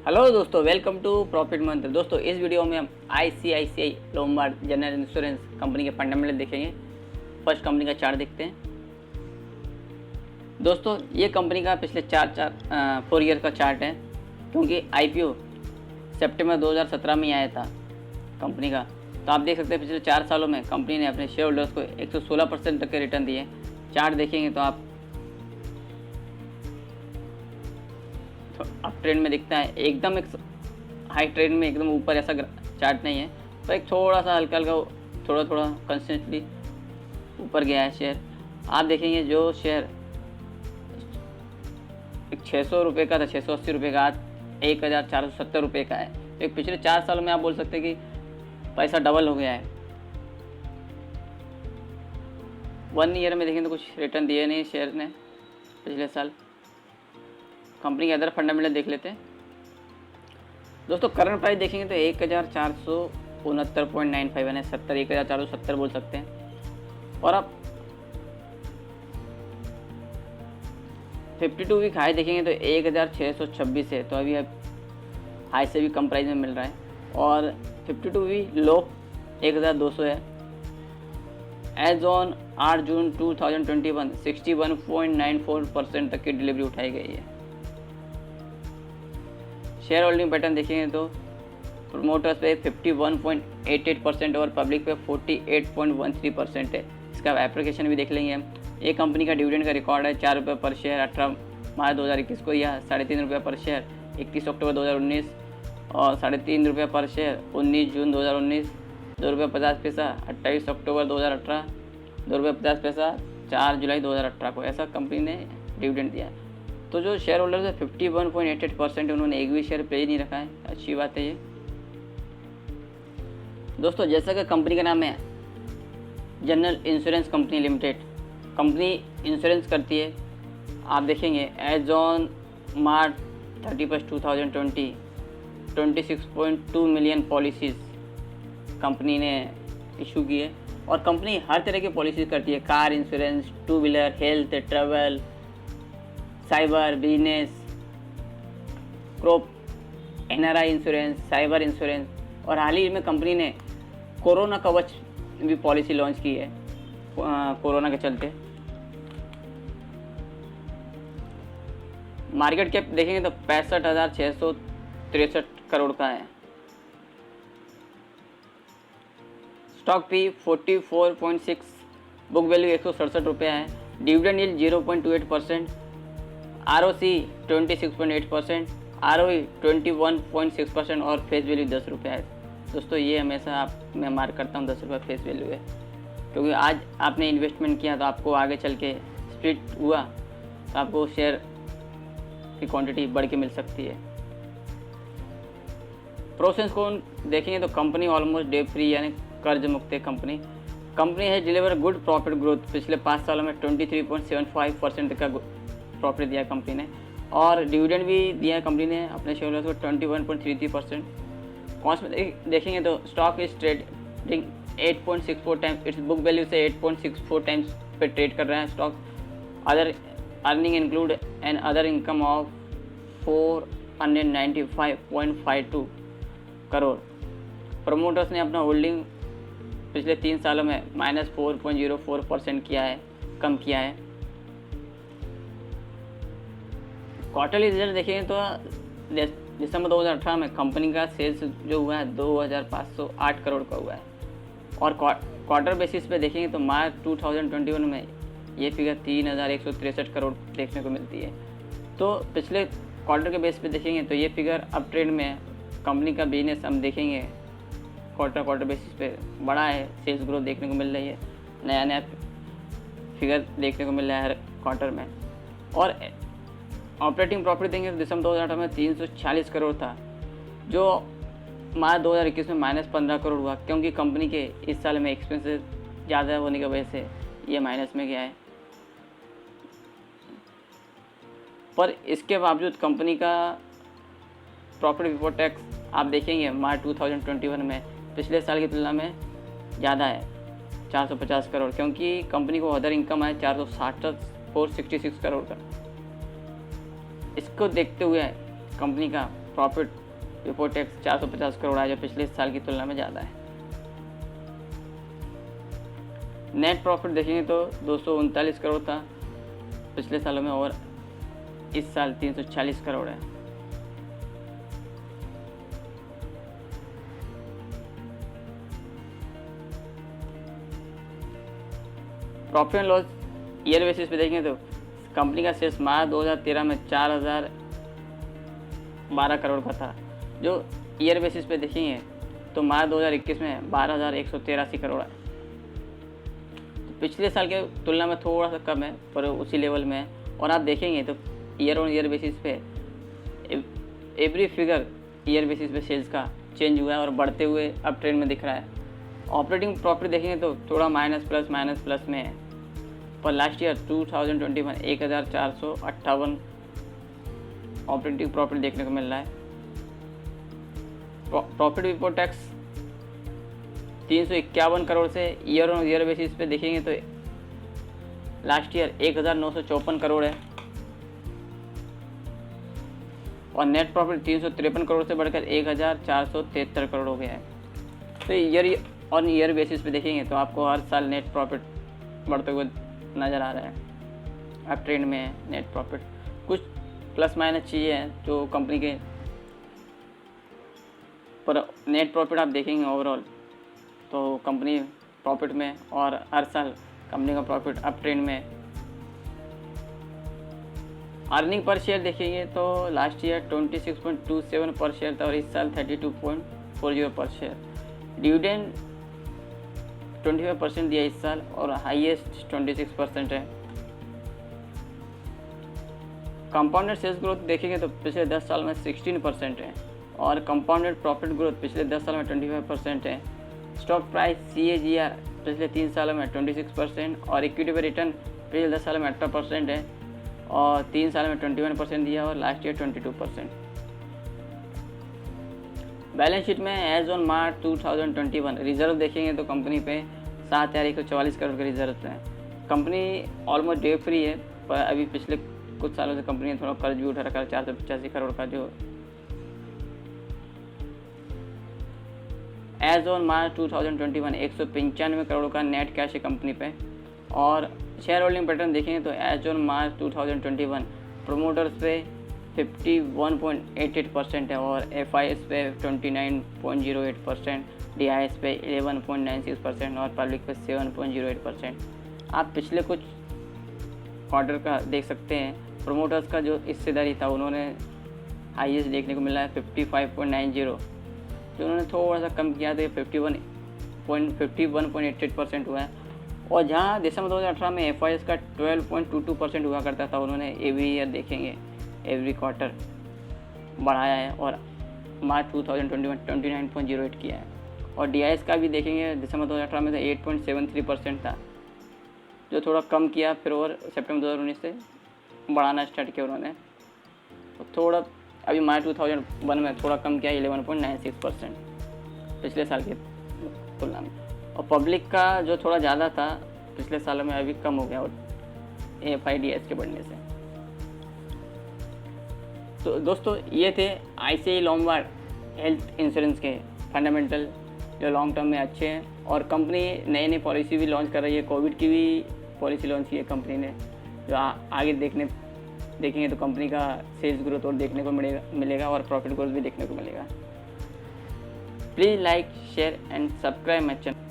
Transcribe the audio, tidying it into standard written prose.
Hello दोस्तों, welcome to profit मंत्र। दोस्तों इस वीडियो में हम ICICI Lombard general insurance company के फंडामेंटल देखेंगे। फर्स्ट कंपनी का चार्ट देखते हैं। दोस्तों ये कंपनी का पिछले 4 ईयर का चार्ट है, क्योंकि आईपीओ सितंबर 2017 में आया था कंपनी का। तो आप देख सकते हैं पिछले 4 सालों में कंपनी ने अपने शेयर होल्डर्स को 116% तक के रिटर्न दिए। चार्ट देखेंगे तो आप अप ट्रेंड में दिखता है, एकदम एक हाई ट्रेंड में एकदम ऊपर ऐसा चार्ट नहीं है, तो एक थोड़ा सा हल्का थोड़ा कंसिस्टेंटली ऊपर गया है शेयर। आप देखेंगे जो शेयर एक 600 रुपये का था, 680 रुपये का, आज 1470 रुपये का है। तो एक पिछले 4 सालों में आप बोल सकते हैं कि पैसा डबल हो गया है। 1 ईयर में देखें तो कुछ रिटर्न दिए नहीं शेयर ने पिछले साल। कंपनी के अदर फंडामेंटल देख लेते हैं। दोस्तों करंट प्राइस देखेंगे तो 1469.95 यानी 1470 बोल सकते हैं। और आप 52 वीक हाई देखेंगे तो 1626 है, तो अभी हाई से भी कम प्राइस में मिल रहा है। और 52 वीक लो 1200 है। एज ऑन 8 जून 2021 61.94% तक की डिलीवरी उठाई गई है। शेयर होल्डिंग पैटर्न देखेंगे तो प्रोमोटर्स पे 51.88% और पब्लिक पे 48.13% है। इसका एप्लीकेशन भी देख लेंगे हम। ये कंपनी का डिविडेंड का रिकॉर्ड है 4 रुपये पर शेयर 18 मार्च 2021 को, या 3.5 रुपये पर शेयर 31 अक्टूबर 2019, और 3.5 रुपये पर शेयर 19 जून 2019, 2 रुपये 50 पैसा 28 अक्टूबर 2018, 2 रुपये 50 पैसा 4 जुलाई 2018 को। ऐसा कंपनी ने डिविडेंड दिया है। तो जो शेयर होल्डर्स है 51.88% उन्होंने एक भी शेयर पे नहीं रखा है। अच्छी बात है ये। दोस्तों जैसा कि कंपनी का नाम है general insurance company limited, company insurance करती है। आप देखेंगे as on March 31 2020 26.2 million policies company ने इशू की है। और कंपनी हर तरह की पॉलिसीज़ करती है, car insurance, 2 wheeler, health, travel, cyber, business, crop, NRI insurance, cyber insurance. और हाल ही में कंपनी ने कोरोना कवच भी पॉलिसी लॉन्च की है कोरोना के चलते। मार्केट कैप देखेंगे तो 65,663 करोड़ का है। स्टॉक पी 44.6, बुक वैल्यू 167 रुपये है। डिविडेंड यील्ड 0.28%, ROC 26.8%, ROE 21.6% और फेस वैल्यू 10 रुपये है। दोस्तों ये हमेशा मैं मार्क करता हूँ 10 रुपये फेस वैल्यू है, क्योंकि आज आपने इन्वेस्टमेंट किया तो आपको आगे चल के स्प्लिट हुआ तो आपको शेयर की क्वांटिटी बढ़ के मिल सकती है। प्रोसेस को देखेंगे तो कंपनी ऑलमोस्ट डेट फ्री यानी कर्ज मुक्त है। कंपनी है डिलीवर गुड प्रॉफिट ग्रोथ। पिछले 5 सालों में 23.75% का प्रॉफिट दिया कंपनी ने, और डिविडेंड भी दिया है कंपनी ने अपने शेयर होल्डर्स को 21.33%। कॉस्ट में देखेंगे तो stock is trading 8.64 times it's book value से 8.64 टाइम्स पे ट्रेड कर रहा है stock. Other earning include and other income of 495.52 crore. Promoters ने अपना होल्डिंग पिछले 3 सालों में -4.04% कम किया है। क्वार्टरली रिजल्ट देखेंगे तो दिसंबर 2018 में कंपनी का सेल्स जो हुआ है 2508 करोड़ का हुआ है। और क्वार्टर बेसिस पे देखेंगे तो मार्च 2021 में ये फिगर 3163 करोड़ देखने को मिलती है। तो पिछले क्वार्टर के बेस पे देखेंगे तो ये फिगर अप ट्रेंड में है। कंपनी का बिजनेस हम देखेंगे क्वार्टर बेसिस पे बड़ा है, सेल्स ग्रोथ देखने को मिल रही है, नया फिगर देखने को मिल रहा है हर क्वार्टर में। और ऑपरेटिंग प्रॉफिट देंगे तो दिसंबर 2018 में 346 करोड़ था, जो मार्च 2021 में -15 करोड़ हुआ, क्योंकि कंपनी के इस साल में एक्सपेंसेस ज़्यादा होने की वजह से ये माइनस में गया है। पर इसके बावजूद कंपनी का प्रॉफिट बिफोर टैक्स आप देखेंगे मार्च 2021 में पिछले साल की तुलना में ज़्यादा है 450 करोड़, क्योंकि कंपनी को अदर इनकम है 466 करोड़ का। इसको देखते हुए कंपनी का प्रॉफिट बिफोर टैक्स 450 करोड़ आया, जो पिछले साल की तुलना में ज़्यादा है। नेट प्रॉफिट देखेंगे तो 239 करोड़ था पिछले सालों में, और इस साल 340 करोड़ है। Profit and loss year basis पे देखेंगे तो कंपनी का शेयर्स मार्च 2013 में 4012 करोड़ का था, जो ईयर बेसिस पे देखेंगे तो मार्च 2021 में 12183 करोड़ है। तो पिछले साल के तुलना में थोड़ा सा कम है, पर उसी लेवल में है। और आप देखेंगे तो ईयर ऑन ईयर बेसिस पे एवरी फिगर ईयर बेसिस पे सेल्स का चेंज हुआ है और बढ़ते हुए अब ट्रेंड में दिख रहा है। ऑपरेटिंग प्रॉफिट देखेंगे तो थोड़ा माइनस प्लस में है, पर लास्ट ईयर 2021 1458 ऑपरेटिंग प्रॉफिट देखने को मिल रहा है। प्रॉफिट बिफोर टैक्स 351 करोड़ से ईयर ऑन ईयर बेसिस पे देखेंगे तो लास्ट ईयर 1954 करोड़ है, और नेट प्रॉफिट 353 करोड़ से बढ़कर 1473 करोड़ हो गया है। तो ईयर ऑन ईयर बेसिस पे देखेंगे तो आपको हर साल नेट प्रॉफिट बढ़ते हुए नज़र आ रहा है। अब ट्रेंड में है नेट प्रॉफिट। कुछ प्लस माइनस चीज़ें हैं जो कंपनी के, पर नेट प्रॉफिट आप देखेंगे ओवरऑल तो कंपनी प्रॉफिट में, और हर साल कंपनी का प्रॉफिट अप ट्रेंड में। अर्निंग पर शेयर देखेंगे तो लास्ट ईयर 26.27 पर शेयर था, और इस साल 32.40 पर शेयर। डिविडेंड 25% दिया इस साल, और हाईएस्ट 26% है। कंपाउंडेड सेल्स ग्रोथ देखेंगे तो पिछले 10 साल में 16% है, और कंपाउंडेड प्रॉफिट ग्रोथ पिछले 10 साल में 25% है। स्टॉक प्राइस CAGR पिछले 3 सालों में 26%, और इक्विटी पे रिटर्न पिछले 10 सालों में 18% है, और 3 साल में 21% दिया, और लास्ट ईयर 22%। बैलेंस शीट में एज ऑन मार्च 2021 रिजर्व देखेंगे तो कंपनी पे 7144 करोड़ के रिजर्व हैं। कंपनी ऑलमोस्ट डेट फ्री है, पर अभी पिछले कुछ सालों से कंपनी ने थोड़ा कर्ज भी उठा रखा है 485 करोड़ का, जो एज ऑन मार्च 2021 195 करोड़ का नेट कैश है कंपनी पे। और शेयर होल्डिंग पैटर्न देखेंगे तो एज ऑन मार्च 2021 प्रोमोटर्स पे 51.88% है, और FIS पे 29.08%, DIS पे 11.96%, और पब्लिक पे 7.08%। आप पिछले कुछ क्वार्टर का देख सकते हैं, प्रोमोटर्स का जो हिस्सेदारी था उन्होंने हाईएस्ट देखने को मिला है 55.90, जो उन्होंने थोड़ा सा कम किया तो 51.88% हुआ है। और जहाँ दिसंबर 2018 में FIS का 12.22% हुआ करता था, उन्होंने एवरी ईयर देखेंगे एवरी क्वार्टर बढ़ाया है, और मार्च 2021 29.08 किया है। और DIS का भी देखेंगे दिसंबर 2018 में तो 8.73% था, जो थोड़ा कम किया फिर, और सितंबर 2019 से बढ़ाना स्टार्ट किया उन्होंने, तो थोड़ा अभी मार्च 2001 में थोड़ा कम किया 11.96% पिछले साल की तुलना में। और पब्लिक का जो थोड़ा ज़्यादा था पिछले सालों में अभी कम हो गया, और FIDS के बढ़ने से। तो दोस्तों ये थे ICICI लोम्बार्ड हेल्थ इंश्योरेंस के फंडामेंटल जो लॉन्ग टर्म में अच्छे हैं, और कंपनी नई नई पॉलिसी भी लॉन्च कर रही है। कोविड की भी पॉलिसी लॉन्च की है कंपनी ने, जो आगे देखेंगे तो कंपनी का सेल्स ग्रोथ और देखने को मिलेगा और प्रॉफिट ग्रोथ भी देखने को मिलेगा। Please like share and subscribe my channel.